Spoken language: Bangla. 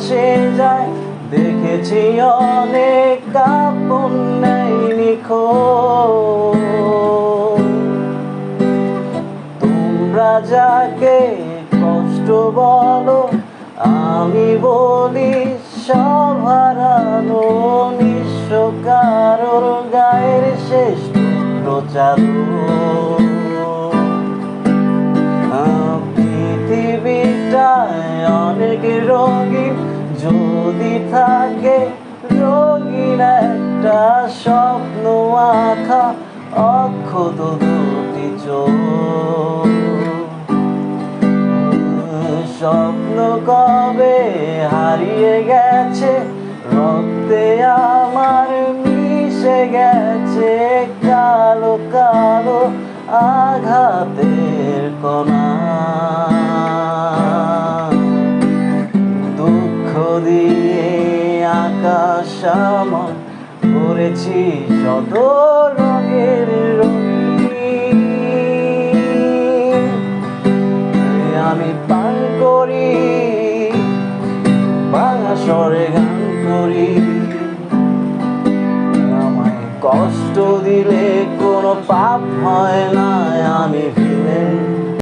ভাসে যায়। দেখেছি অনেক কাপন নাই নিখোঁজ, তোমরা যাকে কষ্ট বলো, আমি বলি সব হারানো নিঃস্ব কারোর গায়ের শেষ টুকরো চাদর। পৃথিবীটায় অনেক রঙিন, যদি থাকে রঙিন একটা স্বপ্ন আঁকা অক্ষত দুটি চোখ। স্বপ্ন কবে হারিয়ে গেছে, রক্তে আমার মিশে গেছে কালো কালো আঘাতের কণা। দুঃখ দিয়ে আকাশ আমার করেছি শত রঙের রঙিন। আমি পান করি বাংলা স্বরে গান করি, আমায় কষ্ট দিলে কোনো পাপ হয় না।